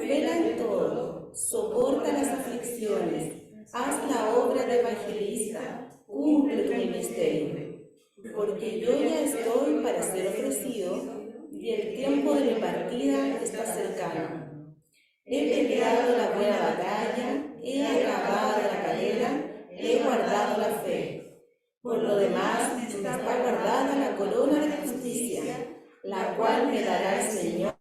vela en todo, soporta las aflicciones, haz la obra de evangelista, cumple tu ministerio. Porque yo ya estoy para ser ofrecido y el tiempo de mi partida está cercano. He peleado la buena batalla, he acabado la carrera, he guardado la fe. Por lo demás, me está guardada la corona de justicia, la cual me dará el Señor,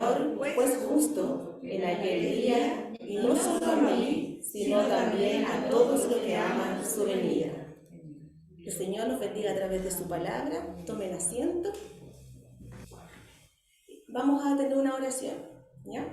pues justo, en aquel día, y no solo a mí, sino también a todos los que aman su venida. El Señor nos bendiga a través de su palabra. Tomen asiento. Vamos a tener una oración, ¿ya?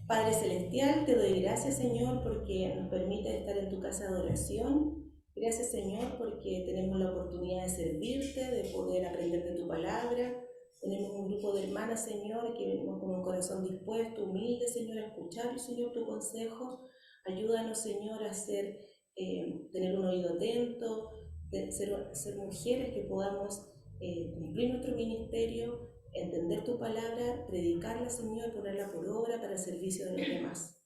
Padre Celestial, te doy gracias, Señor, porque nos permite estar en tu casa de oración. Gracias, Señor, porque tenemos la oportunidad de servirte, de poder aprender de tu palabra. Tenemos un grupo de hermanas, Señor, que venimos con un corazón dispuesto, humilde, Señor, a escuchar, Señor, tu consejo. Ayúdanos, Señor, a tener un oído atento, de ser mujeres que podamos cumplir nuestro ministerio, entender tu palabra, predicarla, Señor, ponerla por obra para el servicio de los demás.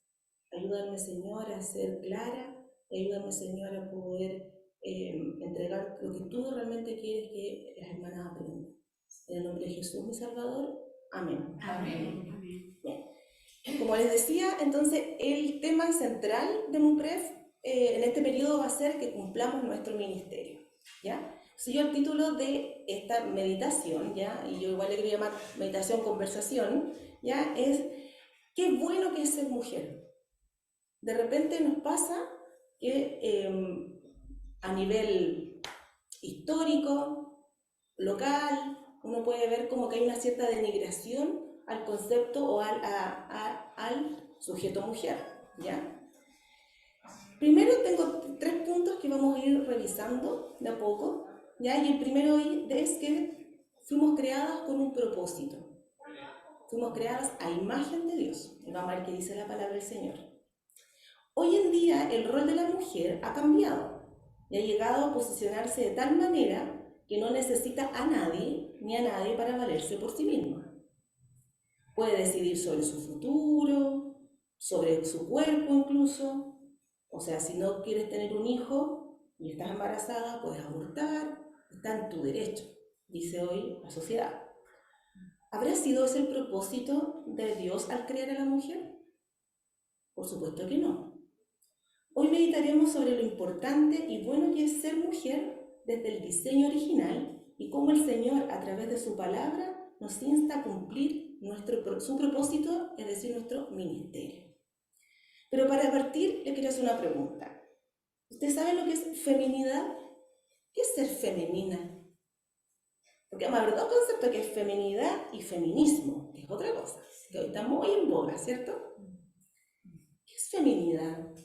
Ayúdame, Señor, a ser clara, ayúdame, Señor, a poder entregar lo que tú realmente quieres que las hermanas aprendan. En el nombre de Jesús, mi Salvador. Amén. Amén. Bien. Como les decía, entonces, el tema central de MUPREF en este periodo va a ser que cumplamos nuestro ministerio, ¿ya? Si yo el título de esta meditación, ¿ya? Y yo igual le quiero llamar meditación conversación, ¿ya? Es qué bueno que es ser mujer. De repente nos pasa que a nivel histórico, local, uno puede ver como que hay una cierta denigración al concepto o al sujeto mujer, ¿ya? Primero tengo 3 puntos que vamos a ir revisando de a poco, ¿ya? Y el primero es que fuimos creadas con un propósito. Fuimos creadas a imagen de Dios. Y vamos a ver qué dice la palabra del Señor. Hoy en día el rol de la mujer ha cambiado y ha llegado a posicionarse de tal manera que no necesita a nadie ni a nadie para valerse por sí misma. Puede decidir sobre su futuro, sobre su cuerpo incluso. O sea, si no quieres tener un hijo y estás embarazada, puedes abortar, está en tu derecho, dice hoy la sociedad. ¿Habrá sido ese el propósito de Dios al crear a la mujer? Por supuesto que no. Hoy meditaremos sobre lo importante y bueno que es ser mujer desde el diseño original y cómo el Señor, a través de su palabra, nos insta a cumplir su propósito, es decir, nuestro ministerio. Pero para partir, le quiero hacer una pregunta. ¿Ustedes saben lo que es feminidad? ¿Qué es ser femenina? Porque hemos hablado de un concepto que es feminidad y feminismo, que es otra cosa, que hoy está muy en boga, ¿cierto? ¿Qué es feminidad?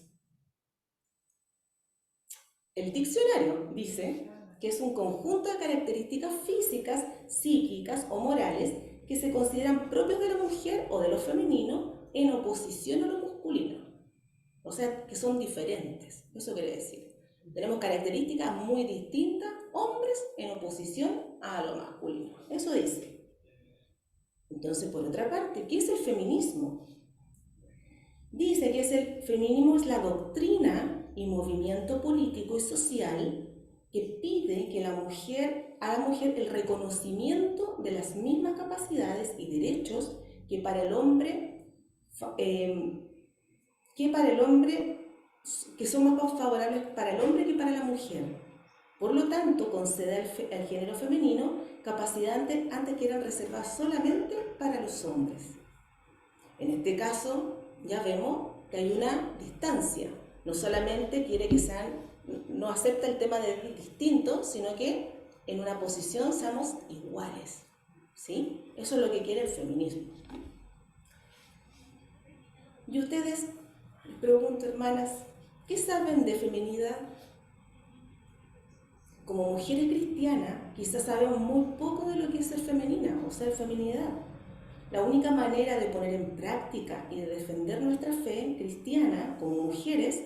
El diccionario dice que es un conjunto de características físicas, psíquicas o morales que se consideran propios de la mujer o de lo femenino en oposición a lo masculino. O sea, que son diferentes. Eso quiere decir. Tenemos características muy distintas, hombres en oposición a lo masculino. Eso dice. Entonces, por otra parte, ¿qué es el feminismo? Dice que el feminismo es la doctrina y movimiento político y social que pide que a la mujer el reconocimiento de las mismas capacidades y derechos que para el hombre que son más favorables para el hombre que para la mujer. Por lo tanto, concede al género femenino capacidades antes que eran reservadas solamente para los hombres. En este caso, ya vemos que hay una distancia. No solamente quiere que no acepta el tema de distintos, sino que en una posición seamos iguales. ¿Sí? Eso es lo que quiere el feminismo. Y ustedes, les pregunto, hermanas, ¿qué saben de feminidad? Como mujeres cristianas, quizás sabemos muy poco de lo que es ser femenina o ser feminidad. La única manera de poner en práctica y de defender nuestra fe cristiana como mujeres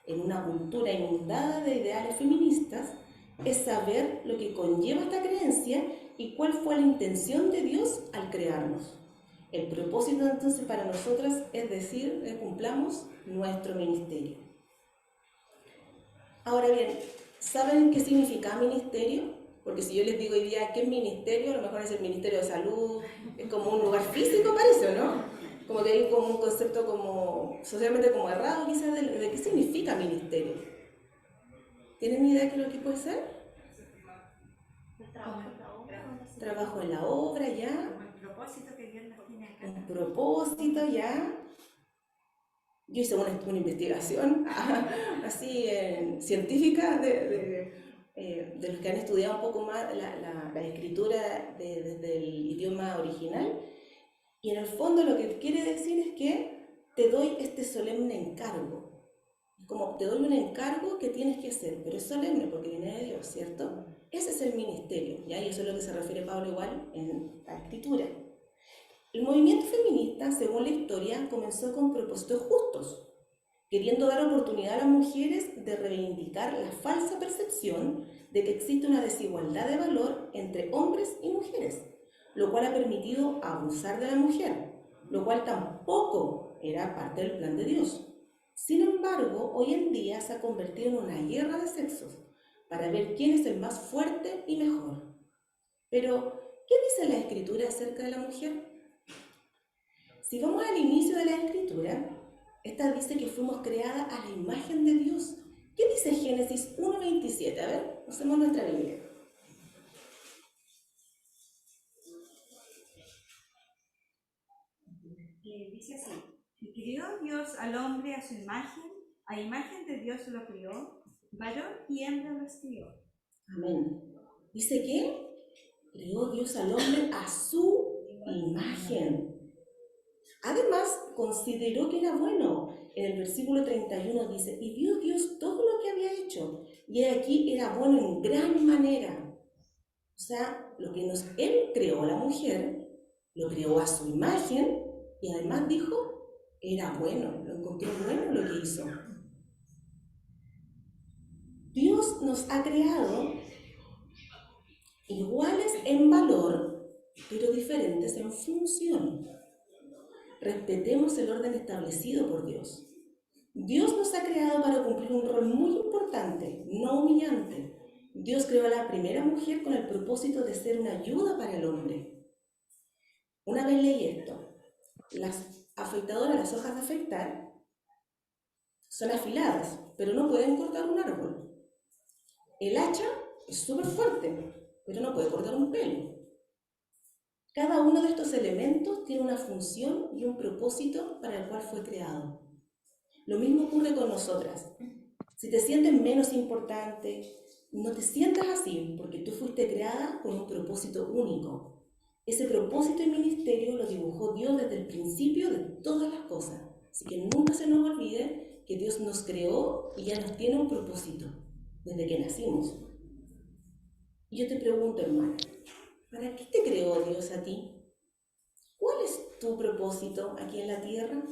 en una cultura inundada de ideales feministas es saber lo que conlleva esta creencia y cuál fue la intención de Dios al crearnos. El propósito entonces para nosotras es decir, cumplamos nuestro ministerio. Ahora bien, ¿saben qué significa ministerio? Porque si yo les digo hoy día qué es ministerio, a lo mejor es el Ministerio de Salud, es como un lugar físico, parece, ¿no? Como que hay como un concepto como socialmente como errado quizás de qué significa ministerio. ¿Tienen idea de qué es lo que puede ser? Trabajo en la obra, ¿ya? Como el propósito que Dios nos tiene acá. Un propósito, ¿ya? Yo hice una investigación así científica de los que han estudiado un poco más la escritura desde el idioma original, y en el fondo lo que quiere decir es que te doy este solemne encargo. Como te doy un encargo que tienes que hacer, pero es solemne porque viene de Dios, ¿cierto? Ese es el ministerio, ¿ya? Y eso es lo que se refiere Pablo igual en la escritura. El movimiento feminista, según la historia, comenzó con propósitos justos, queriendo dar oportunidad a las mujeres de reivindicar la falsa percepción de que existe una desigualdad de valor entre hombres y mujeres, lo cual ha permitido abusar de la mujer, lo cual tampoco era parte del plan de Dios. Sin embargo, hoy en día se ha convertido en una guerra de sexos para ver quién es el más fuerte y mejor. Pero, ¿qué dice la Escritura acerca de la mujer? Si vamos al inicio de la Escritura, esta dice que fuimos creadas a la imagen de Dios. ¿Qué dice Génesis 1:27? A ver, usemos nuestra Biblia. Dice así: y crió Dios al hombre a su imagen, a imagen de Dios lo crió, varón y hembra los crió. Amén. Dice que creó Dios al hombre a su imagen. Además, consideró que era bueno. En el versículo 31 dice, y vio Dios todo lo que había hecho, y aquí era bueno en gran manera. O sea, Él creó a la mujer, lo creó a su imagen, y además dijo, era bueno, lo encontró bueno lo que hizo. Dios nos ha creado iguales en valor, pero diferentes en función. Respetemos el orden establecido por Dios. Dios nos ha creado para cumplir un rol muy importante, no humillante. Dios creó a la primera mujer con el propósito de ser una ayuda para el hombre. Una vez leí esto, las afeitadoras, las hojas de afeitar, son afiladas, pero no pueden cortar un árbol. El hacha es súper fuerte, pero no puede cortar un pelo. Cada uno de estos elementos tiene una función y un propósito para el cual fue creado. Lo mismo ocurre con nosotras. Si te sientes menos importante, no te sientas así, porque tú fuiste creada con un propósito único. Ese propósito y ministerio lo dibujó Dios desde el principio de todas las cosas. Así que nunca se nos olvide que Dios nos creó y ya nos tiene un propósito, desde que nacimos. Y yo te pregunto, hermana, ¿para qué te creó Dios a ti? ¿Cuál es tu propósito aquí en la tierra?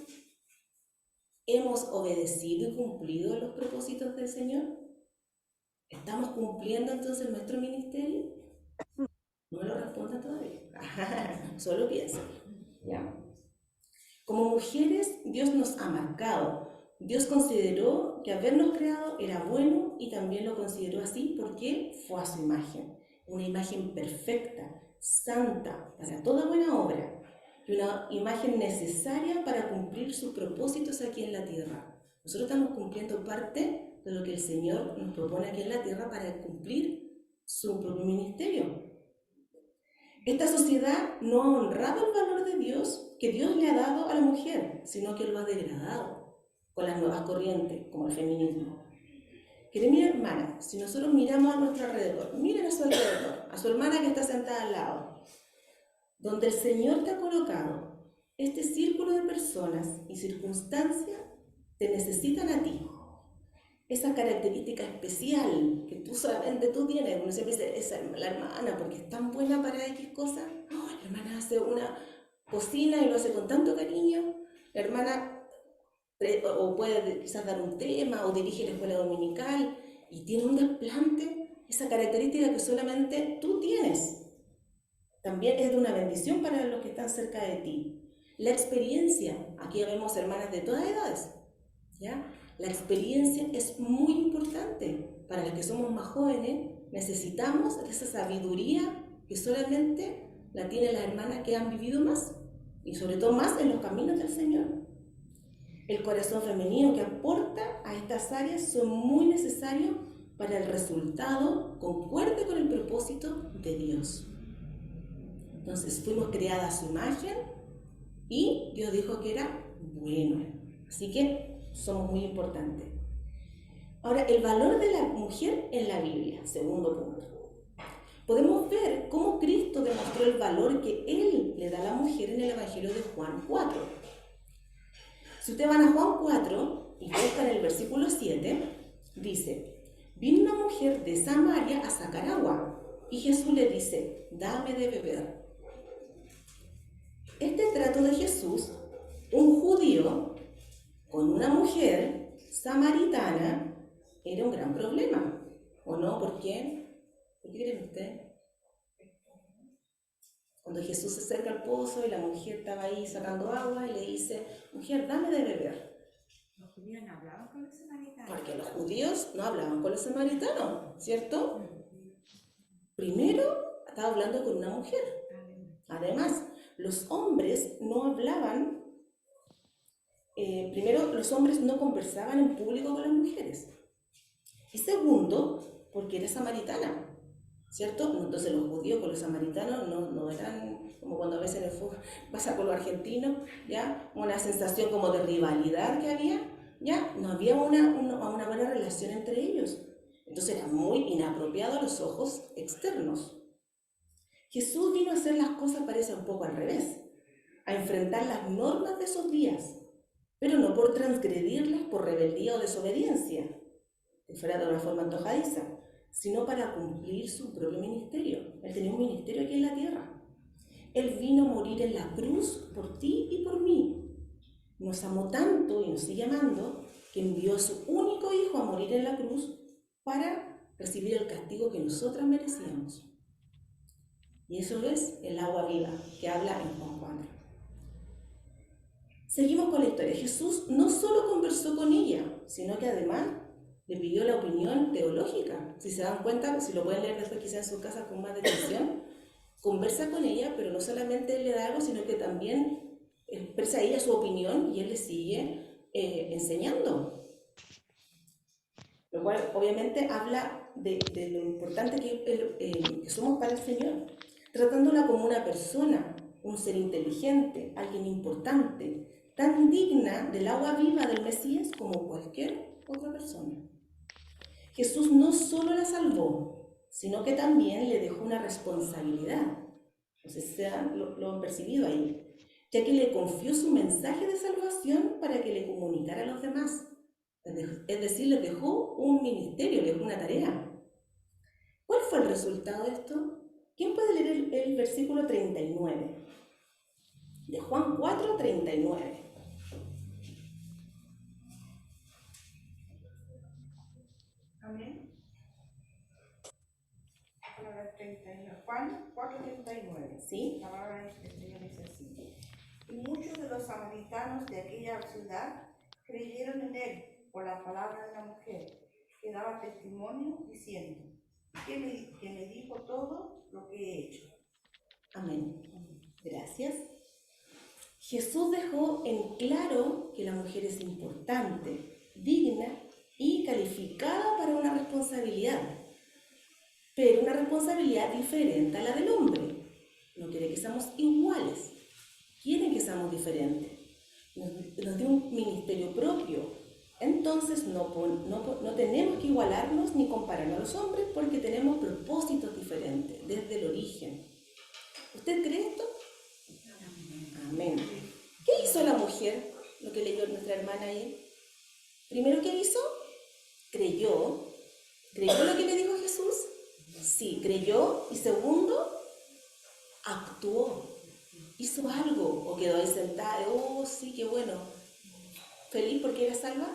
¿Hemos obedecido y cumplido los propósitos del Señor? ¿Estamos cumpliendo entonces nuestro ministerio? No me lo responda todavía. Solo piensa. ¿Ya? Como mujeres, Dios nos ha marcado. Dios consideró que habernos creado era bueno y también lo consideró así porque fue a su imagen. Una imagen perfecta, santa, para toda buena obra. Y una imagen necesaria para cumplir sus propósitos aquí en la tierra. Nosotros estamos cumpliendo parte de lo que el Señor nos propone aquí en la tierra para cumplir su propio ministerio. Esta sociedad no ha honrado el valor de Dios que Dios le ha dado a la mujer, sino que lo ha degradado con las nuevas corrientes, como el feminismo. Querida hermana, si nosotros miramos a nuestro alrededor, miren a su alrededor, a su hermana que está sentada al lado, donde el Señor te ha colocado, este círculo de personas y circunstancias te necesitan a ti. Esa característica especial que solamente tú tienes, uno siempre dice, esa la hermana, porque es tan buena para X cosas. Oh, la hermana hace una cocina y lo hace con tanto cariño. La hermana o puede quizás dar un tema o dirige la escuela dominical y tiene un desplante, esa característica que solamente tú tienes. También es de una bendición para los que están cerca de ti. La experiencia, aquí vemos hermanas de todas edades, ¿ya? La experiencia es muy importante. Para las que somos más jóvenes, necesitamos esa sabiduría que solamente la tienen las hermanas que han vivido más, y sobre todo más en los caminos del Señor. El corazón femenino que aporta a estas áreas son muy necesarios para el resultado concuerde con el propósito de Dios. Entonces fuimos creadas a su imagen y Dios dijo que era bueno. Así que somos muy importantes. Ahora, el valor de la mujer en la Biblia, segundo punto. Podemos ver cómo Cristo demostró el valor que Él le da a la mujer en el Evangelio de Juan 4. Si ustedes van a Juan 4 y buscan el versículo 7, dice: vino una mujer de Samaria a sacar agua, y Jesús le dice: dame de beber. Este trato de Jesús, un judío con una mujer samaritana, era un gran problema, ¿o no? ¿Por qué? ¿Por qué creen ustedes? Cuando Jesús se acerca al pozo y la mujer estaba ahí sacando agua y le dice: mujer, dame de beber. Los judíos no hablaban con los samaritanos. Porque los judíos no hablaban con los samaritanos, ¿cierto? Primero estaba hablando con una mujer. Además, los hombres no hablaban, primero los hombres no conversaban en público con las mujeres. Y segundo, porque era samaritana, ¿cierto? Entonces los judíos con los samaritanos no eran como cuando a veces en el fútbol pasa con los argentinos, ¿ya? Una sensación como de rivalidad que había, ¿ya? No había una buena relación entre ellos. Entonces era muy inapropiado a los ojos externos. Jesús vino a hacer las cosas, parece un poco al revés, a enfrentar las normas de esos días, pero no por transgredirlas por rebeldía o desobediencia, que fuera de una forma antojadiza, sino para cumplir su propio ministerio. Él tenía un ministerio aquí en la tierra. Él vino a morir en la cruz por ti y por mí. Nos amó tanto y nos sigue amando que envió a su único hijo a morir en la cruz para recibir el castigo que nosotras merecíamos. Y eso es el agua viva que habla en Juan 4. Seguimos con la historia. Jesús no solo conversó con ella, sino que además le pidió la opinión teológica. Si se dan cuenta, si lo pueden leer después quizás en su casa con más detención, conversa con ella, pero no solamente le da algo, sino que también expresa a ella su opinión y él le sigue enseñando. Lo cual obviamente habla de lo importante que somos para el Señor, tratándola como una persona, un ser inteligente, alguien importante, tan digna del agua viva del Mesías como cualquier otra persona. Jesús no solo la salvó, sino que también le dejó una responsabilidad. No sé si lo han percibido ahí, ya que le confió su mensaje de salvación para que le comunicara a los demás. Es decir, les dejó un ministerio, les dejó una tarea. ¿Cuál fue el resultado de esto? ¿Quién puede leer el versículo 39? De Juan 4, 39. Amén. Juan 4:39. ¿Sí? La palabra del Señor dice así: y muchos de los samaritanos de aquella ciudad creyeron en él por la palabra de la mujer, que daba testimonio diciendo: que me dijo todo lo que he hecho. Amén. Gracias. Jesús dejó en claro que la mujer es importante, digna y calificada para una responsabilidad, pero una responsabilidad diferente a la del hombre. No quiere que seamos iguales, quiere que seamos diferentes. Nos dio un ministerio propio. Entonces no tenemos que igualarnos ni compararnos a los hombres porque tenemos propósitos diferentes desde el origen. ¿Usted cree esto? Amén. ¿Qué hizo la mujer? Lo que leyó nuestra hermana ahí. Primero, ¿qué hizo? Creyó. ¿Creyó lo que le dijo Jesús? Sí, creyó. Y segundo, actuó. Hizo algo. O quedó ahí sentada. Oh, sí, qué bueno. ¿Feliz porque era salva?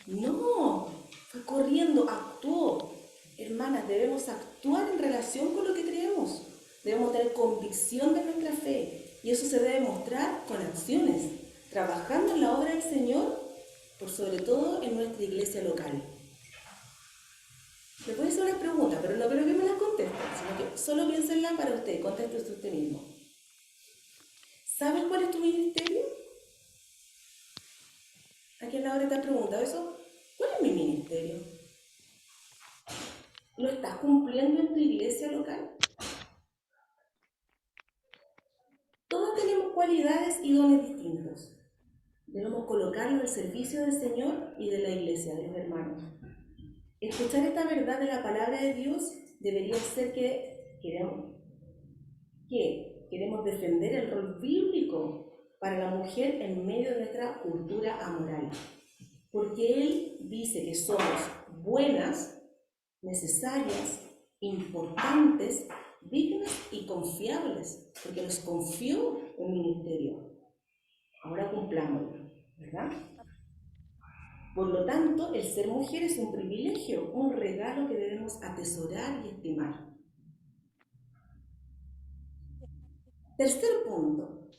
No. Fue corriendo, actuó. Hermanas, debemos actuar en relación con lo que creemos. Debemos tener convicción de nuestra fe. Y eso se debe mostrar con acciones, trabajando en la obra del Señor, por sobre todo en nuestra iglesia local. Le voy a hacer una pregunta, pero no creo que me las conteste, sino que solo piénsenla para usted, contéstese usted mismo. ¿Sabes cuál es tu ministerio? ¿A quién ahora te has preguntado eso? ¿Cuál es mi ministerio? ¿Lo estás cumpliendo en tu iglesia local? Todos tenemos cualidades y dones distintos. Debemos colocarlo al servicio del Señor y de la iglesia, de los hermanos. Escuchar esta verdad de la palabra de Dios debería ser que queremos defender el rol bíblico para la mujer en medio de nuestra cultura amoral. Porque Él dice que somos buenas, necesarias, importantes, dignas y confiables, porque nos confió un ministerio. Ahora cumplámoslo, ¿verdad? Por lo tanto, el ser mujer es un privilegio, un regalo que debemos atesorar y estimar. Tercer punto,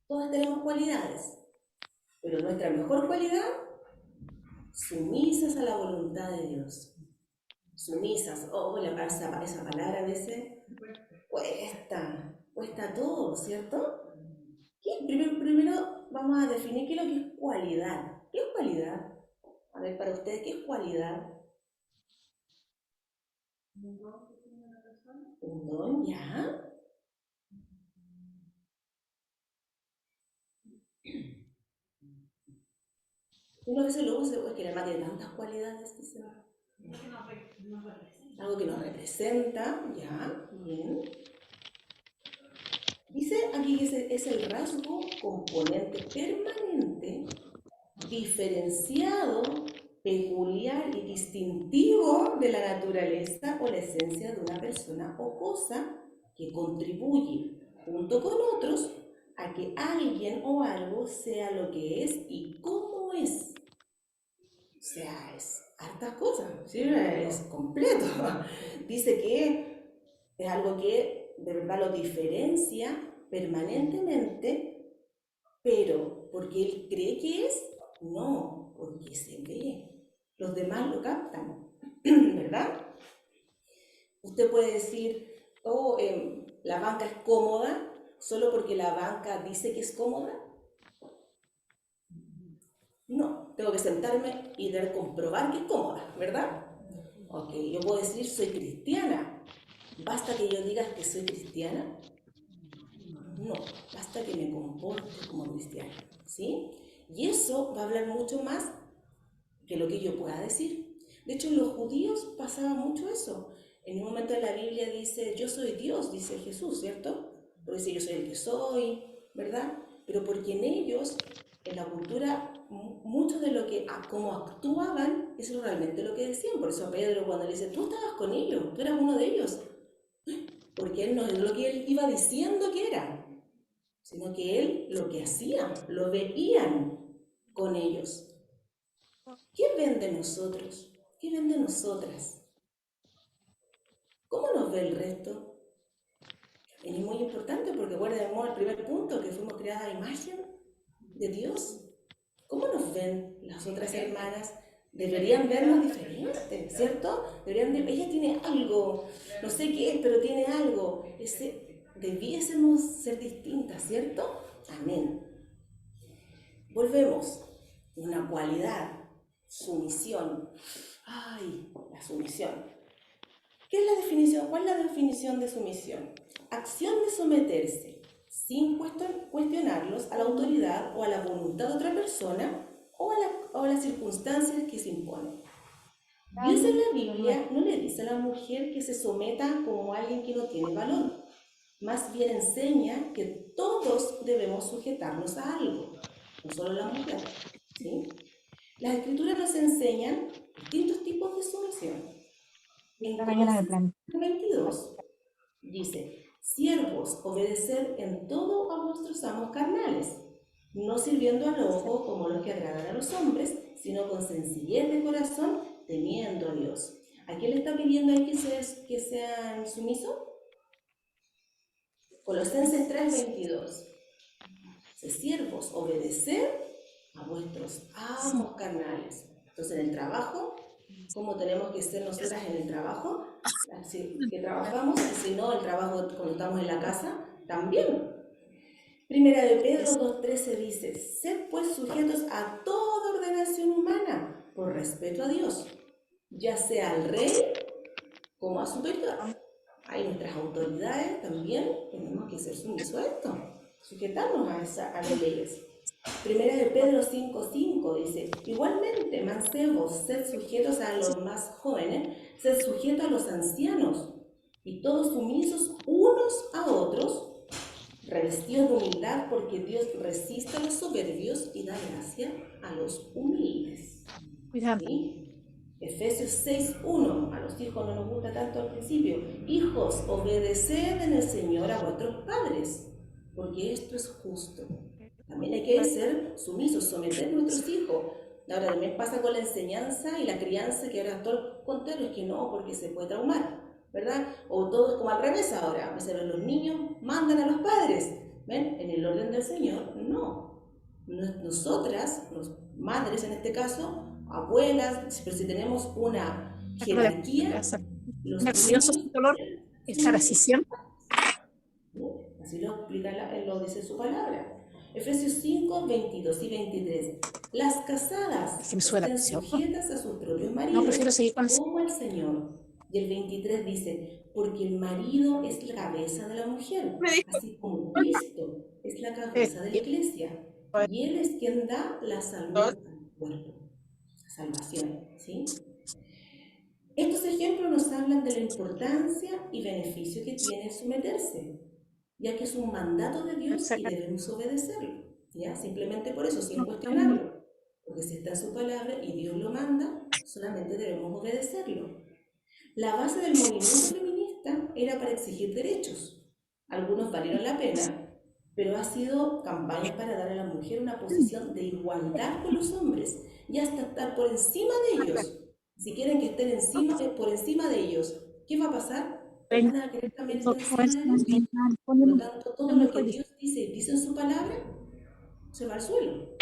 todas tenemos cualidades, pero nuestra mejor cualidad, sumisas a la voluntad de Dios. Sumisas, esa palabra a veces cuesta todo, ¿cierto? Primero vamos a definir qué es lo que es cualidad. ¿Qué es cualidad? A ver, para ustedes, ¿qué es cualidad? Un don que tiene una persona. Un don, ya. Uno a veces lo usa, es que la madre tiene tantas cualidades, dice. Algo que nos representa, ya, bien. Dice aquí que es el rasgo componente permanente, diferenciado, peculiar y distintivo de la naturaleza o la esencia de una persona o cosa que contribuye, junto con otros, a que alguien o algo sea lo que es y cómo es. O sea, es hartas cosas, ¿sí? Es completo. Dice que es algo que de verdad lo diferencia permanentemente, pero porque él cree que es, no, porque se ve. Los demás lo captan, ¿verdad? Usted puede decir, la banca es cómoda solo porque la banca dice que es cómoda. No, tengo que sentarme y debo comprobar que es cómoda, ¿verdad? Ok, yo puedo decir soy cristiana. ¿Basta que yo diga que soy cristiana? No, basta que me comporte como cristiana, ¿sí? Y eso va a hablar mucho más que lo que yo pueda decir. De hecho, en los judíos pasaba mucho eso. En un momento en la Biblia dice, yo soy Dios, dice Jesús, ¿cierto? Pero dice, yo soy el que soy, ¿verdad? Pero porque en ellos, en la cultura, mucho de lo que, como actuaban, eso es realmente lo que decían. Por eso a Pedro cuando le dice, tú estabas con ellos, tú eras uno de ellos. Porque él no es lo que él iba diciendo que era, sino que él lo que hacía, lo veían con ellos. ¿Qué ven de nosotros? ¿Qué ven de nosotras? ¿Cómo nos ve el resto? Es muy importante porque acuérdense el primer punto, que fuimos creadas a imagen de Dios. ¿Cómo nos ven las otras hermanas? Deberían vernos diferentes, ¿cierto? Ella tiene algo, no sé qué es, pero tiene algo. Debiésemos ser distintas, ¿cierto? Amén. Volvemos. Una cualidad, sumisión. Ay, la sumisión. ¿Qué es la definición? ¿Cuál es la definición de sumisión? Acción de someterse, sin cuestionarlos a la autoridad o a la voluntad de otra persona o a las circunstancias que se imponen. Dios en la Biblia no le dice a la mujer que se someta como alguien que no tiene valor. Más bien enseña que todos debemos sujetarnos a algo, no solo la mujer, ¿sí? Las escrituras nos enseñan distintos tipos de sumisión. En Colosenses 22 dice, siervos, obedeced en todo a vuestros amos carnales, no sirviendo al ojo como los que agradan a los hombres, sino con sencillez de corazón, temiendo a Dios. ¿A quién le está pidiendo ahí que sean sumisos? Colosenses 3:22. Siervos, obedeced a vuestros amos carnales. Entonces, en el trabajo, ¿cómo tenemos que ser nosotras en el trabajo? Así que trabajamos, y si no, el trabajo cuando estamos en la casa, también. Primera de Pedro 2:13 dice, sed pues sujetos a toda ordenación humana, por respeto a Dios, ya sea al rey como a superior. Hay nuestras autoridades también, tenemos que ser sumisos a esto, sujetarnos a las leyes. Primera de Pedro 5:5 dice, igualmente, mancebos, sed sujetos a los más jóvenes, sed sujetos a los ancianos, y todos sumisos unos a otros, revestidos de humildad, porque Dios resiste a los soberbios y da gracia a los humildes. Cuidado. ¿Sí? Efesios 6:1, a los hijos no nos gusta tanto al principio. Hijos, obedeced en el Señor a vuestros padres, porque esto es justo. También hay que ser sumisos, someter a nuestros hijos. Ahora también pasa con la enseñanza y la crianza, que ahora todo lo contrario es que no, porque se puede traumar, ¿verdad? O todo es como al revés ahora. A veces los niños mandan a los padres, ¿ven? En el orden del Señor, no. Nosotras, los madres en este caso, abuelas, pero si tenemos una jerarquía, los Nervioso niños, dolor, estar así siempre. así lo explica, lo dice su palabra. Efesios 5, 22 y 23. Las casadas Que me suena estén sujetas a sus propios No, maridos, prefiero seguir con el... como el Señor. Y el 23 dice, porque el marido es la cabeza de la mujer, Me dijo. así como Cristo es la cabeza de la iglesia. Y Él es quien da la salud al cuerpo, la salvación, ¿sí? Estos ejemplos nos hablan de la importancia y beneficio que tiene someterse, ya que es un mandato de Dios y debemos obedecerlo, ¿ya? Simplemente por eso, sin cuestionarlo, porque si está en su palabra y Dios lo manda, solamente debemos obedecerlo. La base del movimiento feminista era para exigir derechos. Algunos valieron la pena, pero ha sido campañas para dar a la mujer una posición de igualdad con los hombres y hasta estar por encima de ellos. Si quieren que estén por encima de ellos, ¿qué va a pasar? Van a querer también estar encima de ellos. Por lo tanto, todo lo que Dios dice en su palabra, se va al suelo,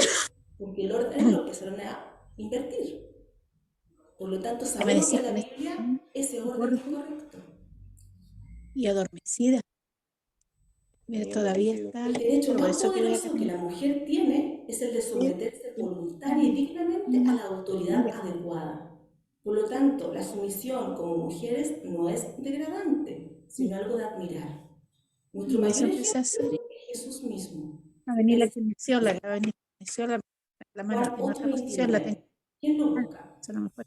porque el orden es lo que se van a invertir. Por lo tanto, sabemos que en la Biblia ese orden es correcto. Y adormecida. Mira, todavía está. El derecho Por más eso que voy a poderoso que la mujer tiene es el de someterse voluntaria y dignamente a la autoridad adecuada. Por lo tanto, la sumisión como mujeres no es degradante, sino algo de admirar. Nuestro mayor ejemplo es Jesús mismo. Va a venir la conexión, la conexión, la mano Juan en otra posición la tengo. 8:29. ¿Quién lo busca? A lo mejor.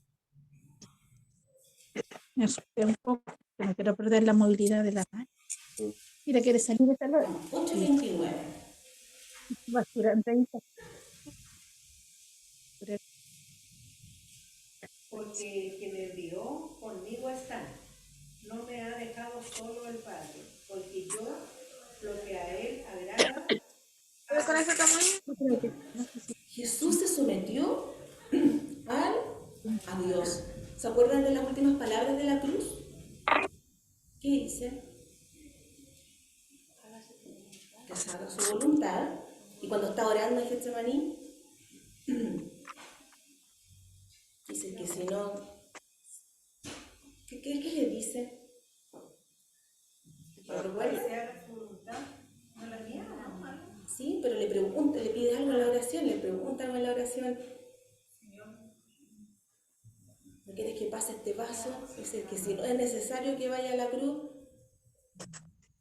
Me asusté un poco, que no quiero perder la movilidad de la mano. Mira, quiere salir de esta lado. 8:29. Basura, entrevista. Porque el que me envió conmigo está. No me ha dejado solo el Padre, porque yo lo que a él agrada. Jesús se sometió a Dios. ¿Se acuerdan de las últimas palabras de la cruz? ¿Qué dice? Que se haga su voluntad. Y cuando está orando en Getsemaní, dice que si no, ¿qué le dice? ¿Recuerda? Se haga su voluntad, no la mía, ¿no? Sí, pero le pide algo en la oración, le pregunta algo en la oración. ¿No quieres que pase este vaso? Dice que si no es necesario que vaya a la cruz,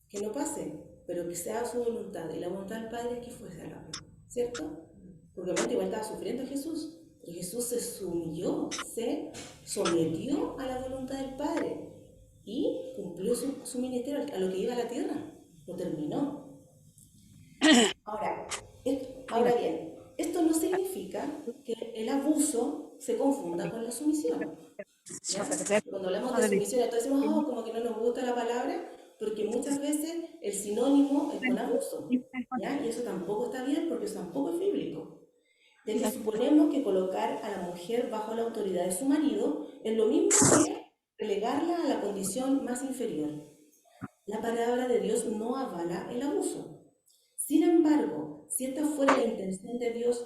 que no pase, pero que sea su voluntad. Y la voluntad del Padre es que fuese a la cruz, ¿cierto? Porque obviamente igual estaba sufriendo Jesús, pero Jesús se sometió a la voluntad del Padre y cumplió su ministerio a lo que iba a la tierra, lo terminó. Ahora bien, esto no significa que el abuso se confunda con la sumisión. ¿Ya? Cuando hablamos de sumisión, entonces decimos, como que no nos gusta la palabra, porque muchas veces el sinónimo es con abuso, ¿ya? Y eso tampoco está bien, porque eso tampoco es bíblico. De que suponemos que colocar a la mujer bajo la autoridad de su marido es lo mismo que relegarla a la condición más inferior. La palabra de Dios no avala el abuso. Sin embargo, si esta fuera la intención de Dios,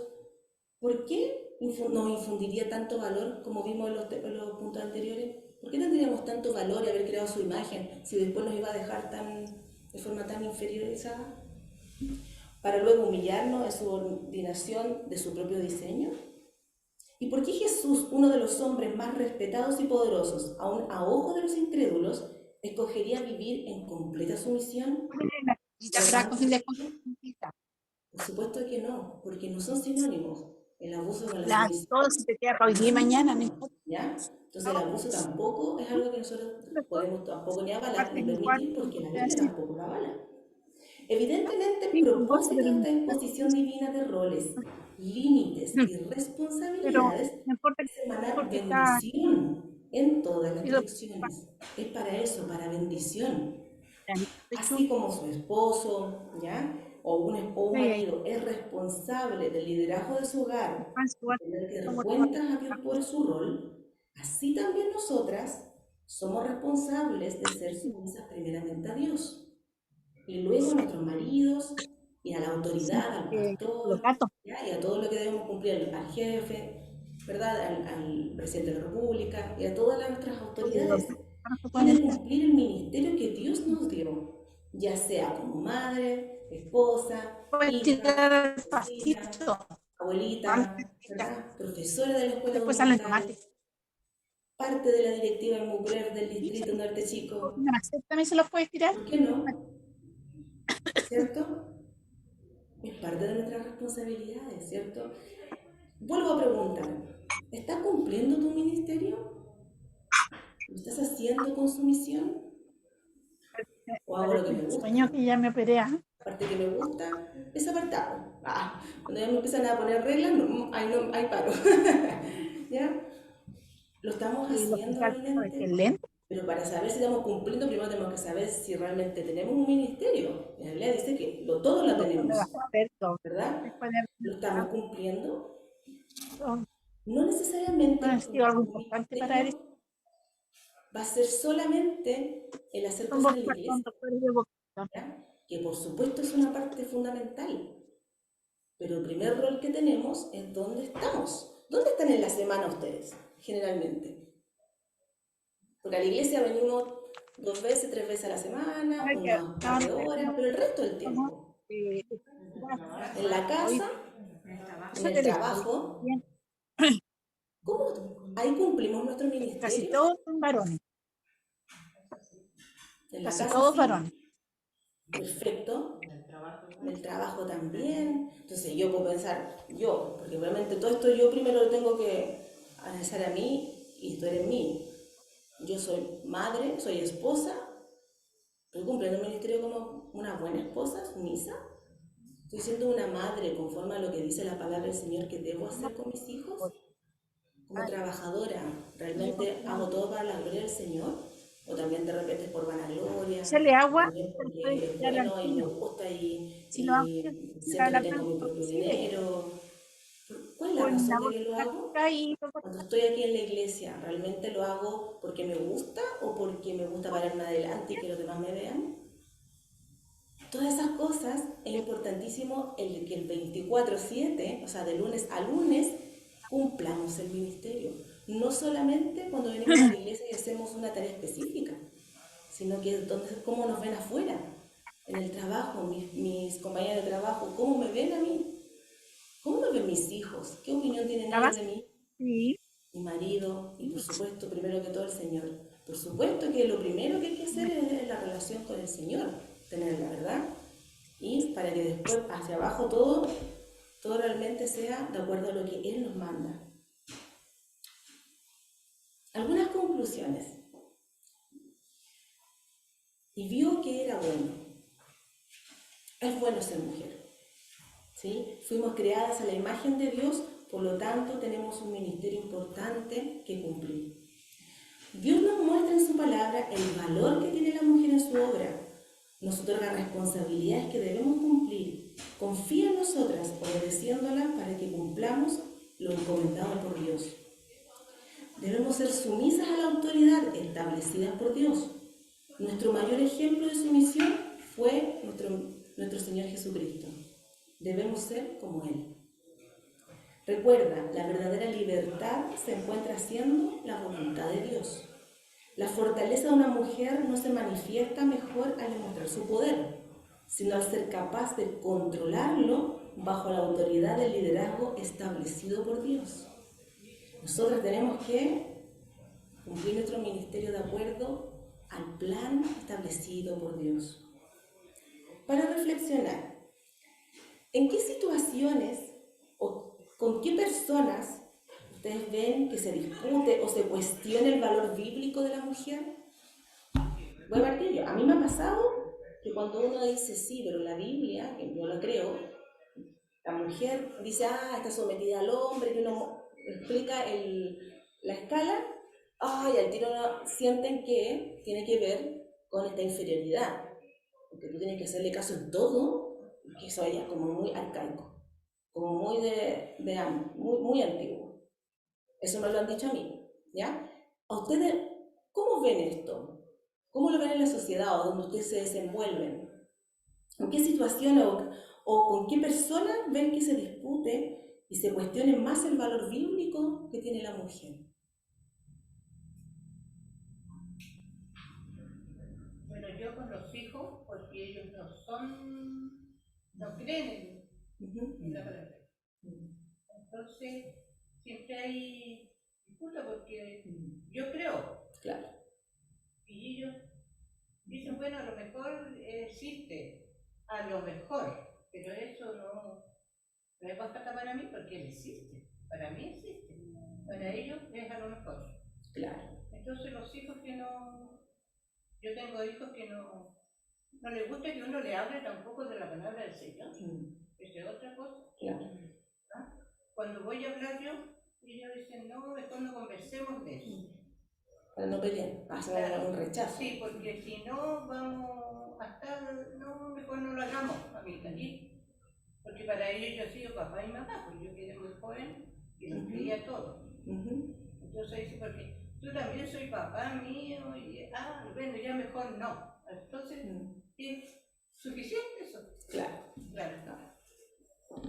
¿por qué nos infundiría tanto valor como vimos en los puntos anteriores? ¿Por qué tendríamos tanto valor de haber creado su imagen si después nos iba a dejar de forma tan inferiorizada? Para luego humillarnos en subordinación de su propio diseño. ¿Y por qué Jesús, uno de los hombres más respetados y poderosos, aún a ojos de los incrédulos, escogería vivir en completa sumisión? Por supuesto que no, porque no son sinónimos el abuso con la sumisión. Todo se te queda para hoy día y mañana, no importa. ¿Ya? Entonces el abuso tampoco es algo que nosotros podemos tampoco ni avalar Parte ni en mi permitir, cuarto, porque la o sea, Biblia sí, tampoco lo avala. Evidentemente, el sí, con cosas, propósito pero, de esta imposición divina de roles, límites y pero responsabilidades no importa es emanar porque está bendición en todas las y lo direcciones. Es para eso, para bendición. hecho, Así como su esposo, ¿ya? O un ahí, marido es responsable del liderazgo de su hogar, igual, tener que dar como cuentas a Dios por su rol, así también nosotras somos responsables de ser sumisas primeramente a Dios y luego a nuestros maridos y a la autoridad, al los pastor, gatos, ¿ya? Y a todo lo que debemos cumplir, al jefe, ¿verdad? Al presidente de la República y a todas nuestras los autoridades. gatos Y pueden de entrar. cumplir el ministerio que Dios nos dio, ya sea como madre, esposa, Puedes hija, tirar al vecina, pasito, antes, abuelita, ¿verdad? Profesora de la escuela después salen dominical, tomates. parte de la directiva de mujer del distrito Norte Chico. Una maceta también se los puedes tirar. ¿Por qué no? ¿Cierto? Es parte de nuestras responsabilidades, ¿cierto? Vuelvo a preguntar, ¿estás cumpliendo tu ministerio? ¿Lo estás haciendo con sumisión? ¿O hago lo que me Sueño gusta? que ya me operé. La parte que me gusta es apartado. Cuando ya me empiezan a poner reglas, no, ahí paro. ¿Ya? ¿Lo estamos Y los haciendo que realmente? lento, Pero para saber si estamos cumpliendo, primero tenemos que saber si realmente tenemos un ministerio. En realidad dice que todos lo lo puede tenemos, hacer todo. ¿verdad? Después ¿Lo estamos cumpliendo? de No necesariamente ha sido algo un importante para él. ministerio va a ser solamente el hacer Son cosas en la iglesia, doctores de vocación. ¿ya? Que por supuesto es una parte fundamental, pero el primer rol que tenemos es dónde estamos. ¿Dónde están en la semana ustedes, generalmente? Porque a la iglesia venimos 2 veces, 3 veces a la semana, Hay que unas par de horas, pero el resto del somos, tiempo. eh, En la hoy casa, en trabajo. el trabajo, bien, ¿cómo ahí cumplimos nuestro casi ministerio? todos son varones, En la casi casa todos sí, varones. perfecto. En el trabajo también. Entonces yo puedo pensar, porque obviamente todo esto yo primero lo tengo que analizar a mí y esto eres mí. Yo soy madre, soy esposa, estoy cumpliendo el ministerio como una buena esposa, sumisa. Estoy siendo una madre conforme a lo que dice la palabra del Señor que debo hacer con mis hijos. Como trabajadora, ¿realmente hago todo para la gloria del Señor? O también de repente es por vanagloria, Echarle o agua, también después porque es tirarle al bueno y me tiro. gusta Si lo hago, y tirar siento que la tengo planta, mi propio sirve. dinero. ¿Cuál es la Con la razón de que lo hago? bolsa y lo Cuando estoy aquí en la iglesia, ¿realmente lo hago porque me gusta o porque me gusta pararme adelante y que los demás me vean? Todas esas cosas es importantísimo que el 24/7, o sea, de lunes a lunes, cumplamos el ministerio. No solamente cuando venimos a la iglesia y hacemos una tarea específica, sino que cómo nos ven afuera, en el trabajo, mis compañeros de trabajo, cómo me ven a mí, cómo me ven mis hijos, qué opinión tienen ellos lavas. de mí, Sí, mi marido y por supuesto, primero que todo el Señor. Por supuesto que lo primero que hay que hacer es la relación con el Señor, tener la verdad, y para que después hacia abajo todo realmente sea de acuerdo a lo que Él nos manda. Algunas conclusiones. Y vio que era bueno. Es bueno ser mujer. ¿Sí? Fuimos creadas a la imagen de Dios, por lo tanto tenemos un ministerio importante que cumplir. Dios nos muestra en su palabra el valor que tiene la mujer en su obra. Nos otorga responsabilidades que debemos cumplir. Confía en nosotras, obedeciéndolas para que cumplamos lo encomendado por Dios. Debemos ser sumisas a la autoridad establecida por Dios. Nuestro mayor ejemplo de sumisión fue nuestro nuestro Señor Jesucristo. Debemos ser como Él. Recuerda, la verdadera libertad se encuentra haciendo la voluntad de Dios. La fortaleza de una mujer no se manifiesta mejor al demostrar su poder, sino al ser capaz de controlarlo bajo la autoridad del liderazgo establecido por Dios. Nosotros tenemos que cumplir nuestro ministerio de acuerdo al plan establecido por Dios. Para reflexionar, ¿en qué situaciones o con qué personas ustedes ven que se discute o se cuestiona el valor bíblico de la mujer? Voy a partir yo. A mí me ha pasado que cuando uno dice sí, pero la Biblia, que yo la creo, la mujer dice, está sometida al hombre, que uno explica la escala, y al tiro sienten que tiene que ver con esta inferioridad, porque tú tienes que hacerle caso en todo, que eso ya es como muy arcaico, como muy antiguo. Eso me lo han dicho a mí, ¿ya? ¿A ustedes cómo ven esto? ¿Cómo lo ven en la sociedad o donde ustedes se desenvuelven? ¿En qué situación o con qué personas ven que se dispute y se cuestione más el valor bíblico que tiene la mujer? Bueno, yo con los hijos, porque ellos no creen en la palabra. Entonces, siempre hay disputa porque yo creo. Claro. Y ellos dicen, bueno, a lo mejor existe, a lo mejor, pero eso no es bastante para mí porque él existe. Para mí existe. Para ellos es a lo mejor. Claro. Entonces los hijos que no... Yo tengo hijos que no les gusta que uno le hable tampoco de la palabra del Señor. Esa es otra cosa. Claro. ¿Ah? Cuando voy a hablar yo, ellos dicen, no, mejor no conversemos de eso. Para no pelear, hacer un rechazo. Sí, porque si no vamos a estar, no, mejor no lo hagamos, familia. Porque para ellos yo he sido papá y mamá, porque yo quedé muy joven y los creía todo. Entonces dice, porque tú también soy papá mío, y bueno, ya mejor no. Entonces, ¿es suficiente eso? Claro.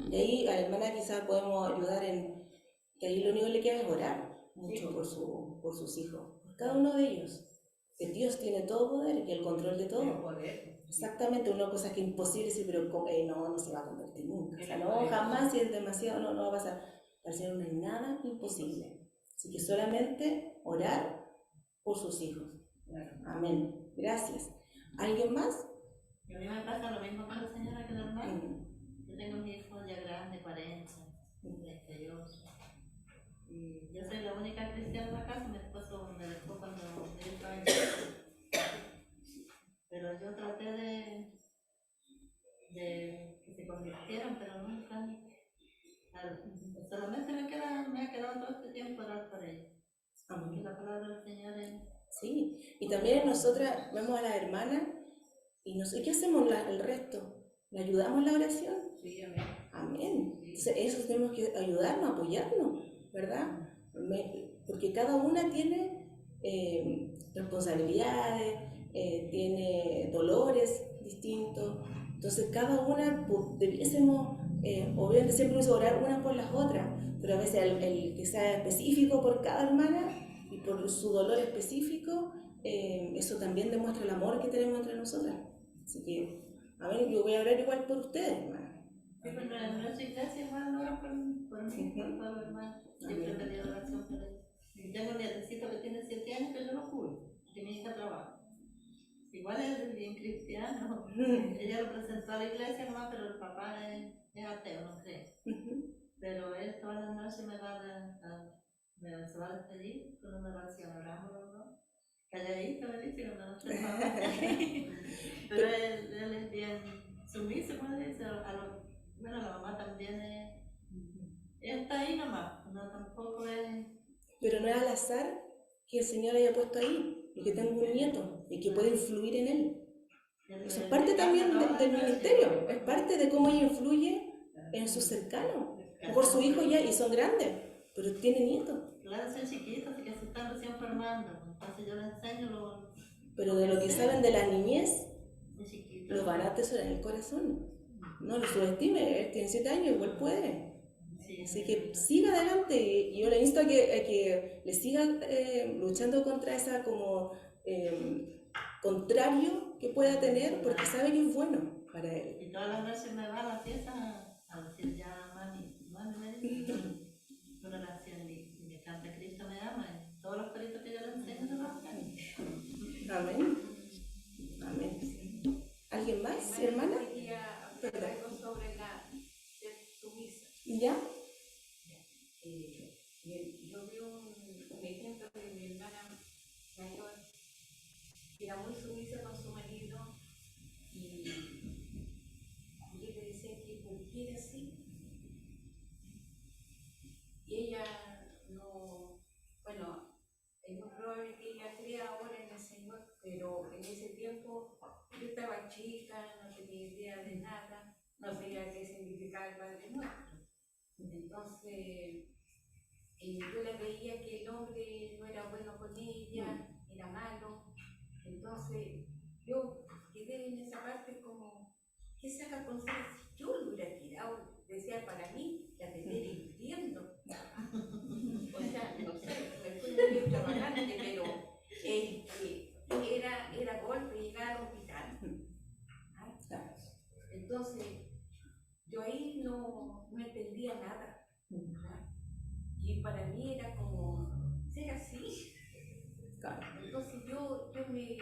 Y ahí a la hermana quizás podemos ayudar en que ahí lo único que le queda es orar mucho por sus hijos, por cada uno de ellos. Que Dios tiene todo poder y el control de todo. El poder. Exactamente, una cosa que es imposible decir, pero no se va a convertir nunca. O sea, no, jamás, si es demasiado, no va a pasar. Para el Señor no hay nada imposible. Así que solamente orar por sus hijos. Amén. Gracias. ¿Alguien más? A mí me pasa lo mismo con la señora que la hermana. Yo tengo un hijo ya grande, 40, 38. Y yo soy la única cristiana en la casa, mi esposo me dejó cuando yo estaba en casa. Pero yo traté de que se convirtieran, pero nunca. Solamente me ha quedado todo este tiempo orar por ellos. Porque la palabra del Señor es... Sí, y también nosotras vemos a la hermana y ¿qué hacemos el resto? ¿Le ayudamos en la oración? Sí, amén. Amén. Entonces, eso tenemos que ayudarnos, apoyarnos, ¿verdad? Porque cada una tiene responsabilidades, tiene dolores distintos. Entonces, cada una debiésemos, obviamente siempre orar unas por las otras, pero a veces el que sea específico por cada hermana y por su dolor específico, eso también demuestra el amor que tenemos entre nosotras. Así que, a ver, yo voy a orar igual por ustedes, hermana. Sí, pero en nuestra iglesia igual oran por mí, por todos los hermanos. Siempre he pedido oración por ellos. Y tengo un nietecito que tiene 7 años, pero yo no cuido, porque mi hija trabaja. Igual es bien cristiano. Ella lo presentó a la iglesia nomás, pero el papá es ateo, no cree. Pero él todas las noches se va a despedir con una oración, oramos los dos. Calladito me dice cuando no se va. Pero él es bien sumiso, como dice, bueno, la mamá también está ahí nomás, no tampoco es... Pero no es al azar que el Señor haya puesto ahí, y que tenga un nieto, y que puede influir en él. Eso es parte también del ministerio, es parte de cómo ella influye en sus cercanos. Por su hijo ya, y son grandes, pero tiene nietos. Claro, son chiquitos, así que se están recién formando, entonces yo les enseño Pero de lo que saben de la niñez, muy chiquito. Lo van a atesorar en el corazón. No lo subestime, él tiene 7 años, igual puede. Sí, Así que siga adelante y yo le insto a que le siga luchando contra esa como contrario que pueda tener porque sabe que es bueno para él. y todas las noches me va a la fiesta a decir ya, mami, me dice, tú no nací en mí, y me canta Cristo me ama, y todos los peritos que yo le enseño se los aprenden. Amén. Amén. ¿Alguien más, hermana? Quería hablar algo sobre la ser sumisa. ¿Ya? Yo vi un ejemplo de mi hermana mayor, que era muy sumisa con su marido, y yo le decía que por qué era así. Y ella no, bueno, es muy probable que ella crea ahora en el Señor, pero en ese tiempo yo estaba chica, no tenía idea de nada, no sabía qué significaba el Padre Nuestro. Entonces, yo la veía que el hombre no era bueno con ella, era malo. Entonces, yo quedé en esa parte como, ¿qué se haga con ser? Si yo lo hubiera tirado, decía para mí, la tendría infierno. O sea, no sé, me fue muy extravagante, pero era golpe llegar al hospital. ¿Ah? Entonces, yo ahí no entendía nada. ¿Ah? Y para mí era como, ser así. Entonces yo me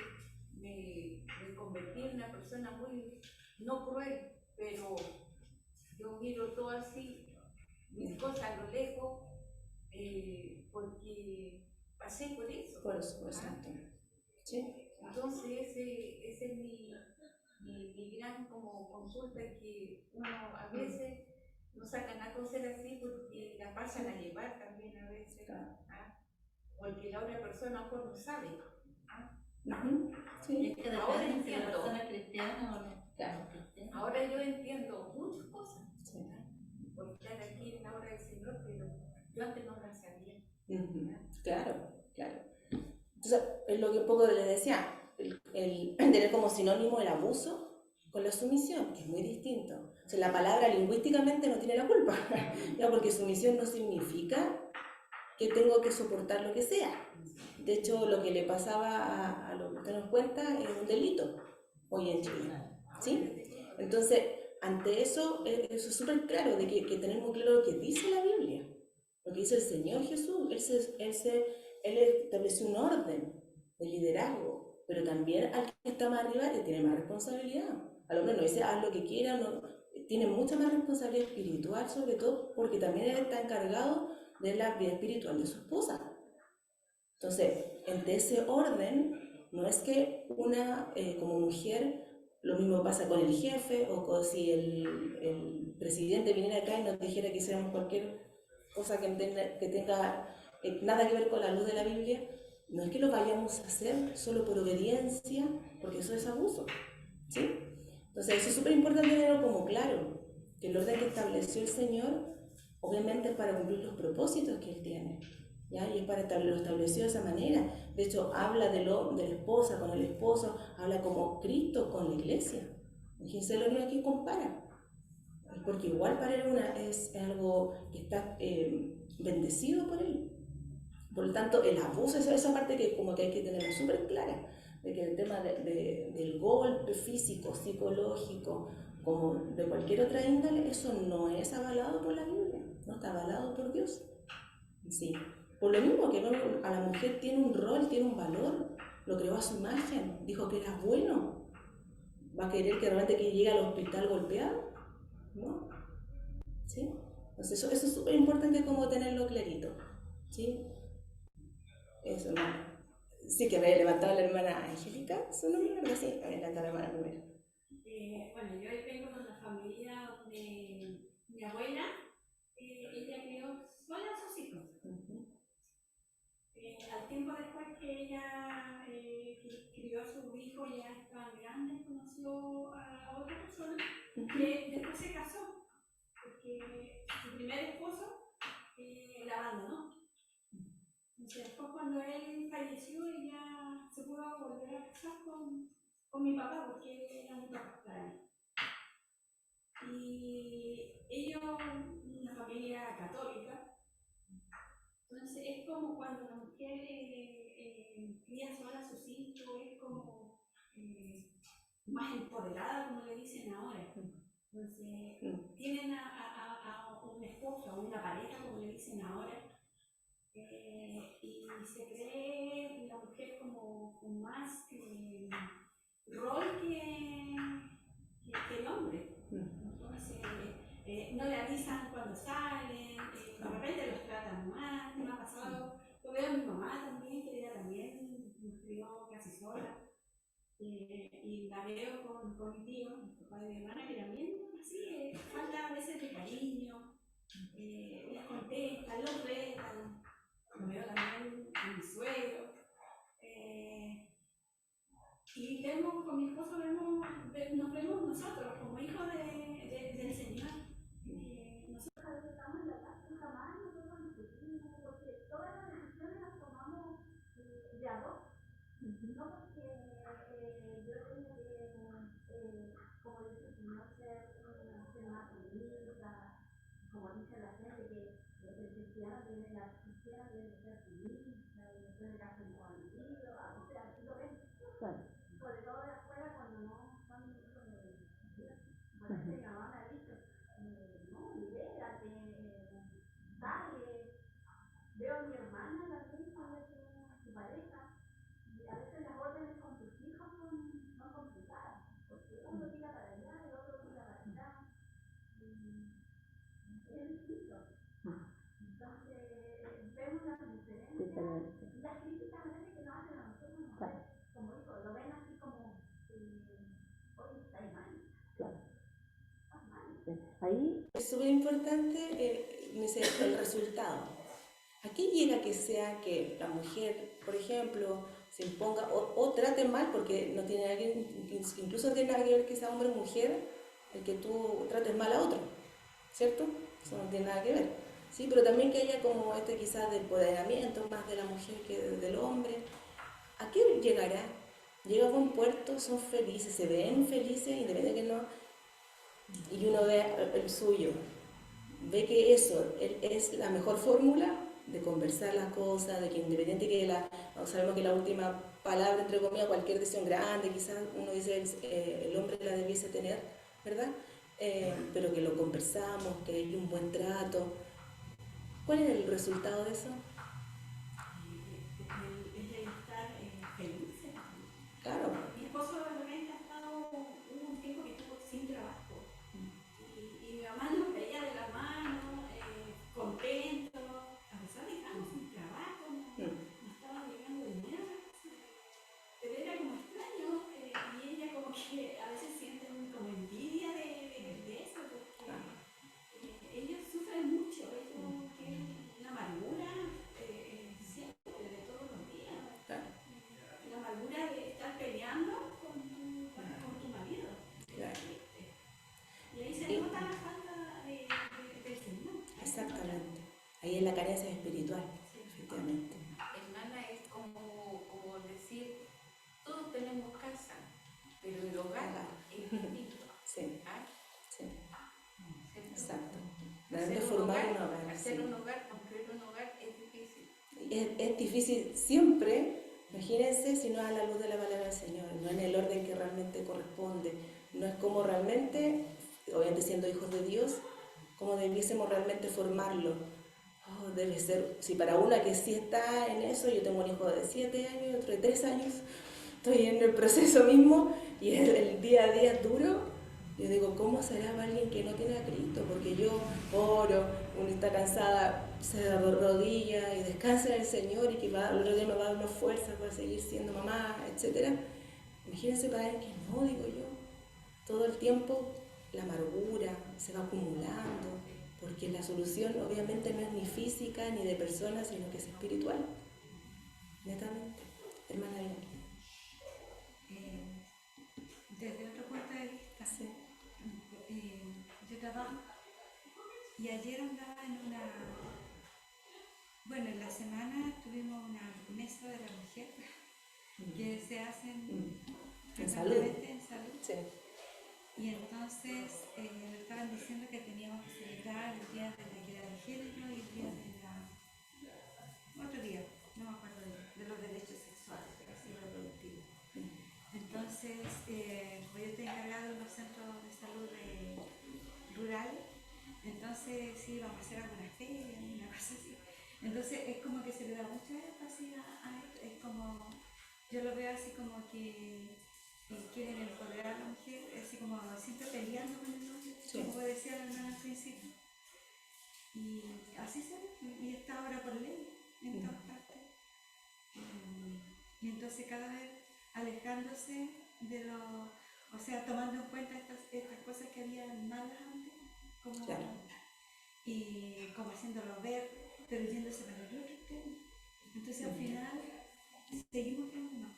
convertí en una persona muy, no cruel, pero yo miro todo así, mis cosas a lo lejos, porque pasé por eso. Por eso, exacto. Sí. Entonces ese es mi gran como consulta, que uno a veces no sacan a coser así porque la pasan a llevar también a veces, ¿ah? Porque la otra persona a lo mejor no sabe. ¿Ah? Sí. Es que Ahora depende si la entiendo. persona es cristiana o no. Claro. Ahora yo entiendo muchas cosas, Sí. por estar aquí en la hora del Señor, pero yo antes no las sabía. Claro, claro. Entonces, es lo que un poco les decía, el tener como sinónimo el abuso con la sumisión, que es muy distinto. O sea, la palabra lingüísticamente no tiene la culpa, ¿ya? Porque sumisión no significa que tengo que soportar lo que sea. De hecho, lo que le pasaba a lo que usted nos cuenta es un delito hoy en Chile, ¿sí? Entonces, ante eso, eso es súper claro, de que tenemos claro lo que dice la Biblia, lo que dice el Señor Jesús. Él estableció un orden de liderazgo, pero también al que está más arriba le tiene más responsabilidad. Al hombre no dice haz lo que quiera, no, tiene mucha más responsabilidad espiritual, sobre todo porque también él está encargado de la vida espiritual de su esposa. Entonces, entre ese orden, no es que una como mujer, lo mismo pasa con el jefe o con si el presidente viniera acá y nos dijera que hiciéramos cualquier cosa que tenga nada que ver con la luz de la Biblia, no es que lo vayamos a hacer solo por obediencia, porque eso es abuso, ¿sí? Entonces eso es súper importante tenerlo como claro, que el orden que estableció el Señor obviamente es para cumplir los propósitos que Él tiene, ¿ya? Y es para lo estableció de esa manera. De hecho, habla de la esposa con el esposo, habla como Cristo con la iglesia. Fíjense lo que aquí compara. Porque igual para él es algo que está bendecido por él. Por lo tanto, el abuso es esa parte que como que hay que tenerla súper clara, de que el tema del golpe físico, psicológico, como de cualquier otra índole, eso no es avalado por la Biblia, no está avalado por Dios. Sí. Por lo mismo que a la mujer tiene un rol, tiene un valor, lo creó a su imagen, dijo que era bueno. ¿Va a querer que realmente que llegue al hospital golpeado? ¿No? ¿Sí? Entonces eso es súper importante como tenerlo clarito, ¿sí? Eso, hermano. Sí, que me había levantado la hermana Angélica, su nombre, ¿verdad? Sí, me había levantado la hermana primero. Bueno, yo vengo de una familia de mi abuela, ella crió sola a sus hijos. Al tiempo después que ella crió a su hijo, ya estaban grandes, conoció a otra persona que después se casó, porque su primer esposo la abandonó. Entonces, después cuando él falleció, ella se pudo volver a casar con con mi papá, porque él era mi papá para mí. Y ellos, una familia católica, entonces es como cuando la mujer cría sola a sus hijos, es como más empoderada, como le dicen ahora. Entonces tienen a un esposo, a una pareja, como le dicen ahora, y se cree la mujer como con más rol que el hombre. Entonces, no le avisan cuando salen, de repente los tratan mal. Me ha pasado, lo veo a mi mamá también, que ella también nos crió casi sola. Y la veo con mi tío, mi papá y mi hermana, que también así, falta a veces de cariño, les contestan, los retan. Lo veo también a mi suegro. Y vemos, con mi esposo nos vemos nosotros como hijos del Señor. Nosotros estamos en la paz, jamás nosotros nos discutimos, porque todas las decisiones las tomamos de a dos. No porque yo tenga que, como dice el Señor, ser una mujer más feminista, como dice la gente que el cristiano tiene que ser feminista, y después de caso comprometido, o sea, así lo ven. Sobre todo de afuera cuando no están hijos de Dios. Por eso mi mamá me ha dicho, no, libérate, dale. Veo a mi hermana también, cuando tiene su pareja, y a veces las órdenes con tus hijos son complicadas, porque uno tira para allá, el otro tira para acá, y es distinto. Entonces, vemos las diferencias y las críticas a veces que nos hacen a nosotros mujeres, como digo, lo ven así como, oye, está mal. Claro. Está mal. Ahí es súper importante el resultado. ¿A qué llega que sea que la mujer, por ejemplo, se imponga o trate mal, porque no tiene nada que, incluso no tiene nada que ver que sea hombre o mujer, el que tú trates mal a otro, ¿cierto? Eso no tiene nada que ver. Sí, pero también que haya como quizás de empoderamiento más de la mujer que del hombre. ¿A qué llegará? Llega a buen puerto, son felices, se ven felices, independientemente de que no, y uno ve el suyo, ve que eso es la mejor fórmula de conversar las cosas, de que independiente que sabemos que la última palabra, entre comillas, cualquier decisión grande, quizás uno dice el hombre la debiese tener, ¿verdad? Pero que lo conversamos, que hay un buen trato. ¿Cuál es el resultado de eso? Es el estar felices. Claro. Mi esposo de repente ha estado un tiempo que estuvo sin trabajo. Y mi mamá nos veía de la mano, contento, a pesar de que estábamos sin trabajo, no estaba llegando dinero. Pero era como extraño, y ella como que a veces siente como envidia de eso, porque ellos sufren mucho, ellos tienen una amargura siempre, de todos los días. Claro. La amargura de estar peleando con tu marido. Claro. Y ahí se nota la falta del Señor. Exactamente. Ahí es la carencia espiritual, efectivamente. Hermana, es como decir, todos tenemos casa, pero el hogar es distinto. Sí, ¿Ah? sí, ¿Cierto? exacto. Hacer Realmente un formar hogar, un hogar. hacer Sí. un hogar, construir un hogar es difícil. Es difícil siempre, imagínense, si no es a la luz de la palabra del Señor, no en el orden que realmente corresponde, no es como realmente, obviamente siendo hijos de Dios, como debiésemos realmente formarlo. Oh, debe ser, si para una que sí está en eso, yo tengo un hijo de 7 años, otro de 3 años, estoy en el proceso mismo y el día a día es duro. Yo digo, ¿cómo será para alguien que no tiene a Cristo? Porque yo oro, uno está cansada, se arrodilla y descansa en el Señor y que el otro día me va a dar una fuerza para seguir siendo mamá, etc. Imagínense para alguien que no, digo yo, todo el tiempo la amargura se va acumulando, porque la solución obviamente no es ni física ni de persona, sino que es espiritual, netamente. Hermana Eva. Desde otro punto de vista, Sí. yo trabajo y ayer andaba en la semana tuvimos una mesa de la mujer que se hacen En salud. frecuentemente en salud. Sí. Y entonces me estaban diciendo que teníamos que celebrar el día de la equidad de género y el día de otro día, no me acuerdo de los derechos sexuales, pero sí reproductivos. Entonces, pues yo estoy encargada de unos centros de salud rurales, entonces sí, vamos a hacer algunas ferias, una cosa así. Entonces es como que se le da mucha énfasis a esto, es como, yo lo veo así como que quieren empoderar a la mujer, así como siempre peleando con el hombre, Sí. como decía la hermana al principio. Y así se ve, y está ahora por ley en todas partes. Y entonces cada vez alejándose de lo, o sea, tomando en cuenta estas cosas que habían malas antes, como, Claro. y como haciéndolo ver, pero yéndose para el otro extremo. Entonces al final seguimos quedando mal.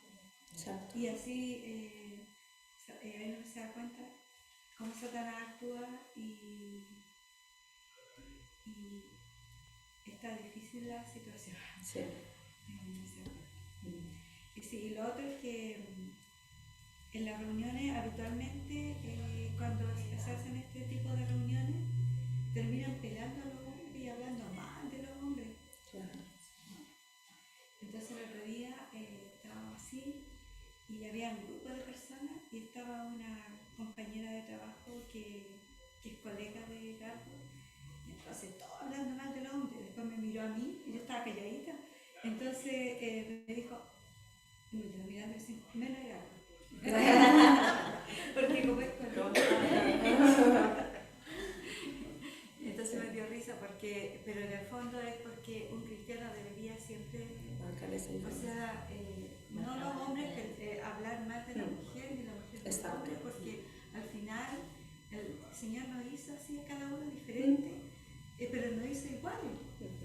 Exacto. Y así uno se da cuenta cómo Satanás actúa y está difícil la situación. Sí. Y sí, lo otro es que en las reuniones habitualmente cuando se hacen este tipo de reuniones terminan peleando a los hombres y hablando mal de los hombres. Claro. Entonces el otro día estábamos así y había un grupo de personas y estaba una compañera de trabajo que es colega de Garbo. Entonces todos hablando mal del hombre. Después me miró a mí y yo estaba calladita. Entonces me dijo, me quedó mirando y decía, menos Garbo. Porque como es colón. Entonces me dio risa porque, pero en el fondo es porque un cristiano debería siempre, Marcar esa o diferencia. sea, no los hombres hablar más de la mujer ni la mujer del Exacto. hombre, porque al final el Señor nos hizo así a cada uno diferente, pero nos hizo iguales,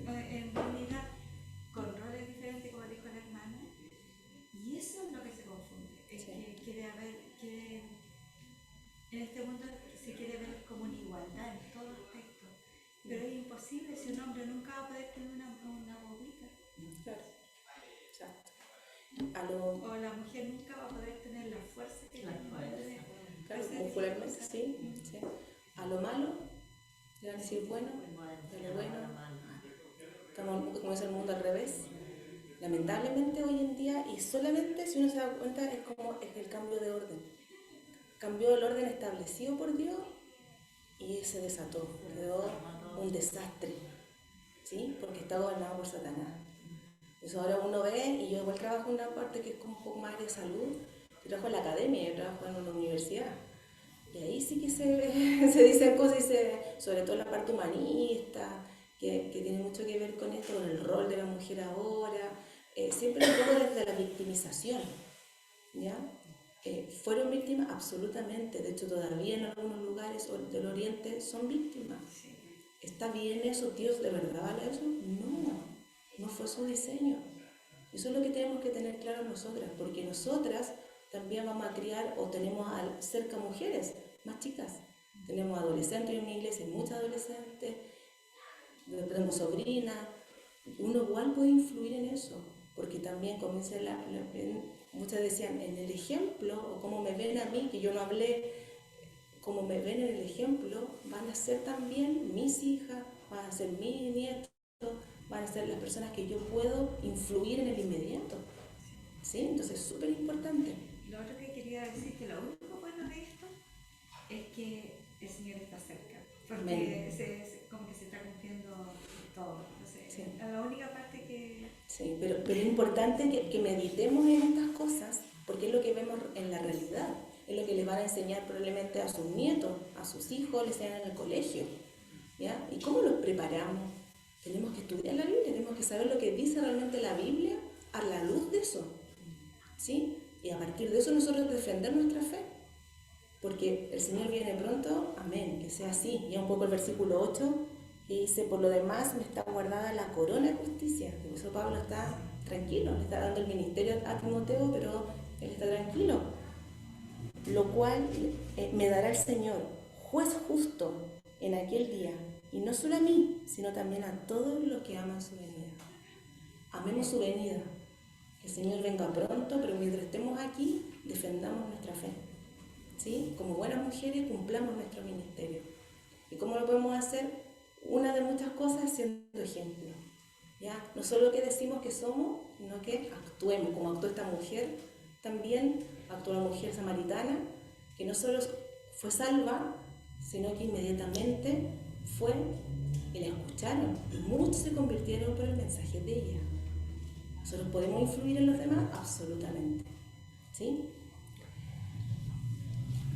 en realidad, con roles diferentes, como dijo la hermana, y eso es lo que se confunde, es Sí. que quiere, en este mundo se quiere ver como una igualdad en todo aspecto, pero es imposible si un hombre nunca va a poder tener una bobita. Claro. Exacto. O la mujer nunca va a poder tener la fuerza que La tiene. fuerza. Claro, Hacer muscularmente, cosas. sí, sí. A lo malo, le van a decir bueno, a lo bueno. Estamos, como es el mundo al revés. Lamentablemente hoy en día, y solamente si uno se da cuenta, es como es el cambio de orden. Cambió el orden establecido por Dios y se desató, quedó un desastre, ¿sí? Porque está gobernado por Satanás. Entonces ahora uno ve, y yo igual trabajo en una parte que es como un poco más de salud, yo trabajo en la academia, yo trabajo en una universidad, y ahí sí que se dicen cosas, sobre todo la parte humanista, que tiene mucho que ver con esto, con el rol de la mujer ahora, siempre un poco desde la victimización, ¿ya? Fueron víctimas absolutamente, de hecho todavía en algunos lugares del Oriente son víctimas. ¿Está bien eso? ¿Dios de verdad vale eso? No fue su diseño. Eso es lo que tenemos que tener claro nosotras, porque nosotras también vamos a criar o tenemos cerca mujeres más chicas. Tenemos adolescentes en mi iglesia, hay muchas adolescentes, tenemos sobrinas. Uno igual puede influir en eso, porque también comienza muchas decían, en el ejemplo, o como me ven a mí, que yo no hablé, como me ven en el ejemplo, van a ser también mis hijas, van a ser mis nietos, van a ser las personas que yo puedo influir en el inmediato. ¿Sí? Entonces es súper importante. Lo otro que quería decir, que lo único bueno de esto es que el Señor está cerca, porque como que se está cumpliendo todo. Entonces, Sí. es la única parte que... Sí, pero es importante que meditemos en estas cosas, porque es lo que vemos en la realidad, es lo que les van a enseñar probablemente a sus nietos, a sus hijos, les enseñan en el colegio, ¿ya? ¿Y cómo los preparamos? Tenemos que estudiar la Biblia, tenemos que saber lo que dice realmente la Biblia a la luz de eso, ¿sí? Y a partir de eso nosotros defender nuestra fe, porque el Señor viene pronto, amén, que sea así. Y un poco el versículo 8, que dice, por lo demás me está guardada la corona de justicia. Por eso Pablo está tranquilo, le está dando el ministerio a Timoteo, pero él está tranquilo. Lo cual me dará el Señor, juez justo, en aquel día, y no solo a mí, sino también a todos los que aman su venida. Amemos su venida, Que el Señor venga pronto, pero mientras estemos aquí, defendamos nuestra fe. ¿Sí? Como buenas mujeres, cumplamos nuestro ministerio. ¿Y cómo lo podemos hacer? Una de muchas cosas siendo ejemplo. ¿Ya? No solo que decimos que somos, sino que actuemos, como actuó esta mujer, también actuó la mujer samaritana, que no solo fue salva, sino que inmediatamente fue y la escucharon, y muchos se convirtieron por el mensaje de ella. ¿Nosotros podemos influir en los demás? Absolutamente. ¿Sí?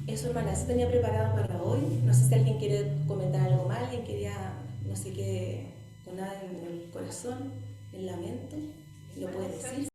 Eso, hermana, eso tenía preparado para hoy. No sé si alguien quiere comentar algo más, alguien quería, no sé qué, con nada en el corazón, en la mente, lo puede decir.